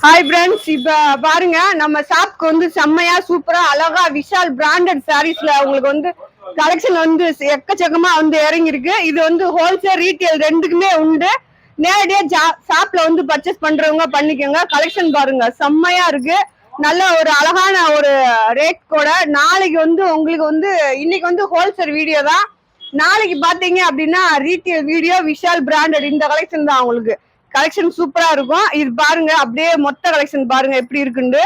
Hi friends, இப்ப பாருங்க நம்ம ஷாப்க்கு வந்து செம்மையா சூப்பரா அழகா விஷால் பிராண்டட் சாரீஸ்ல உங்களுக்கு வந்து கலெக்ஷன் வந்து எக்கச்சக்கமா வந்து இறங்கி இருக்கு. இது வந்து ஹோல்சேல் ரீட்டைல் ரெண்டுக்குமே உண்டு. நேரடியா ஷாப்ல வந்து பர்ச்சேஸ் பண்றவங்க பண்ணிக்கோங்க. கலெக்ஷன் பாருங்க செம்மையா இருக்கு. நல்ல ஒரு அழகான ஒரு ரேட் கூட. நாளைக்கு வந்து உங்களுக்கு வந்து இன்னைக்கு வந்து ஹோல்சேல் வீடியோ தான். நாளைக்கு பாத்தீங்க அப்படின்னா ரீட்டைல் வீடியோ விஷால் பிராண்டட் இந்த கலெக்ஷன் தான். உங்களுக்கு கலெக்ஷன் சூப்பரா இருக்கும். இது பாருங்க அப்படியே மொத்த கலெக்ஷன் பாருங்க எப்படி இருக்குன்னு.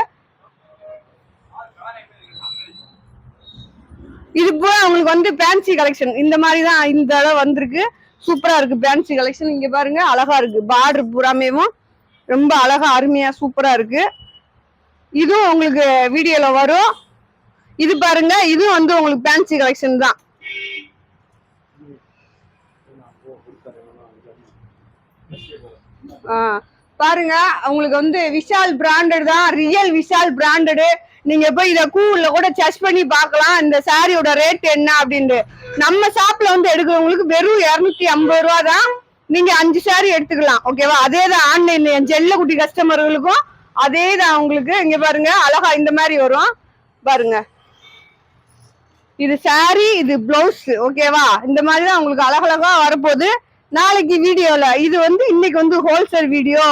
இது போல உங்களுக்கு வந்து பேன்சி கலெக்ஷன் இந்த மாதிரி தான் இந்த அளவு வந்திருக்கு. சூப்பரா இருக்கு பேன்சி கலெக்ஷன். இங்க பாருங்க அழகா இருக்கு. பார்டர் பூராமேவும் ரொம்ப அழகா அருமையா சூப்பரா இருக்கு. இதுவும் உங்களுக்கு வீடியோல வரும். இது பாருங்க, இதுவும் வந்து உங்களுக்கு பேன்சி கலெக்ஷன் தான். பாருங்க உங்களுக்கு வந்து விஷால் பிராண்டட் தான், ரியல் விஷால் பிராண்டடு. நீங்க போய் இத கூகுள்ல கூட சர்ச் பண்ணி பார்க்கலாம் இந்த சாரியோட ரேட் என்ன அப்படின்ட்டு. நம்ம ஷாப்ல வந்து எடுக்கிறவங்களுக்கு வெறும் 250 ரூபா தான். நீங்க 5 சாரி எடுத்துக்கலாம். ஓகேவா? அதே தான் ஆன்லைன்ல என் செல்ல குட்டி கஸ்டமர்களுக்கும் அதே தான். உங்களுக்கு இங்க பாருங்க அழகா இந்த மாதிரி வரும் பாருங்க. இது சாரி, இது பிளவுஸ். ஓகேவா? இந்த மாதிரி தான் உங்களுக்கு அழகழகா வரப்போகுது நாளைக்கு வீடியோல. இது வந்து இன்னைக்கு வந்து ஹோல்சேல் வீடியோ.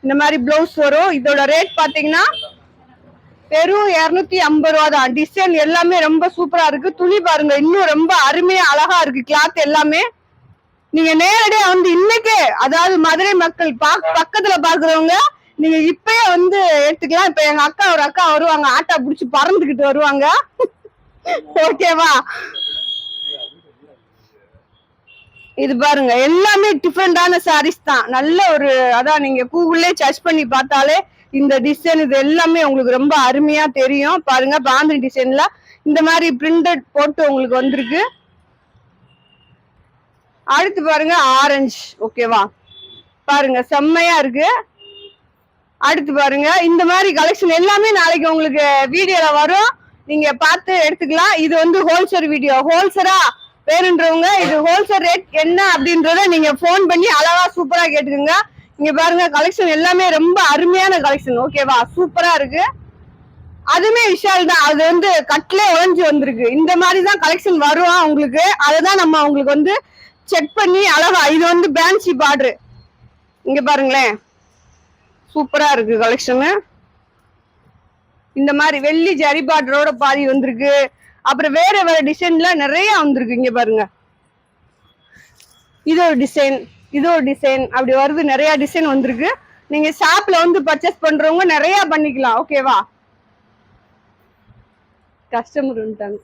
இந்த மாதிரி பிளவுஸ் வரும். இதோட ரேட் பாத்தீங்கன்னா வெறும் 250 ரூபா தான். டிசைன் எல்லாமே ரொம்ப சூப்பரா இருக்கு. துணி பாருங்க இன்னும் ரொம்ப அருமையா அழகா இருக்கு. கிளாத் எல்லாமே நீங்க நேரடியா வந்து இன்னைக்கே, அதாவது மதுரை மக்கள் பக்கத்துல பாக்குறவங்க நீங்க இப்பயே வந்து எடுத்துக்கலாம். இப்ப எங்க அக்கா ஒரு அக்கா வருவாங்க, ஆட்டா புடிச்சு பறந்துகிட்டு வருவாங்க. ஓகேவா? இது பாருங்க எல்லாமே டிஃப்ரெண்டான சாரீஸ் தான். நல்ல ஒரு அதான் நீங்க கூகுள்லே சர்ச் பண்ணி பார்த்தாலே இந்த டிசைன் இது எல்லாமே உங்களுக்கு ரொம்ப அருமையா தெரியும். பாருங்க பாந்தினி டிசைன்ல இந்த மாதிரி பிரிண்டட் போட்டு உங்களுக்கு வந்திருக்கு. அடுத்து பாருங்க ஆரஞ்சு. ஓகேவா? பாருங்க செம்மையா இருக்கு. அடுத்து பாருங்க இந்த மாதிரி கலெக்ஷன் எல்லாமே நாளைக்கு உங்களுக்கு வீடியோல வரும். நீங்க பார்த்து எடுத்துக்கலாம். இது வந்து ஹோல்சேல் வீடியோ. ஹோல்சேலா வேணுன்றவங்க இது ஹோல்சேல் ரேட் என்ன அப்படின்றத நீங்க போன் பண்ணி அழகா சூப்பரா கேட்டுக்கோங்க. இங்க பாருங்க கலெக்ஷன் எல்லாமே ரொம்ப அருமையான கலெக்ஷன். ஓகேவா? சூப்பரா இருக்கு. அதுமே விஷால் தான். அது வந்து கட்லே உழைஞ்சு வந்திருக்கு. இந்த மாதிரி தான் கலெக்ஷன் வரும் உங்களுக்கு. அதுதான் நம்ம உங்களுக்கு வந்து செக் பண்ணி அழகா. இது வந்து பேன்சி பார்டர். இங்க பாருங்களேன் சூப்பரா இருக்கு கலெக்ஷனு. இந்த மாதிரி வெள்ளி ஜரி பார்டரோட பாதி வந்திருக்கு. அப்புறம் வேற வேற டிசைன்ல நிறைய வந்திருக்கு. இங்க பாருங்க இது ஒரு டிசைன், இது ஒரு டிசைன், அப்படி வருது. நிறைய டிசைன் வந்திருக்கு. நீங்க ஷாப்ல வந்து பர்ச்சேஸ் பண்றவங்க நிறைய பண்ணிக்கலாம். ஓகேவா? கஸ்டமர் வந்துட்டாங்க.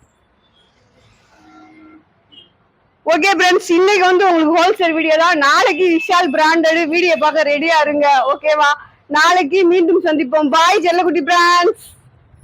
ஓகே ஃப்ரெண்ட்ஸ், இன்னைக்கு வந்து உங்களுக்கு ஹோல்சேல் வீடியோ தான். நாளைக்கு விஷால் பிராண்டட் வீடியோ பார்க்க ரெடியா இருங்க. ஓகேவா? நாளைக்கு மீண்டும் சந்திப்போம். பாய் செல்லக்குட்டி பிராண்ட்ஸ்.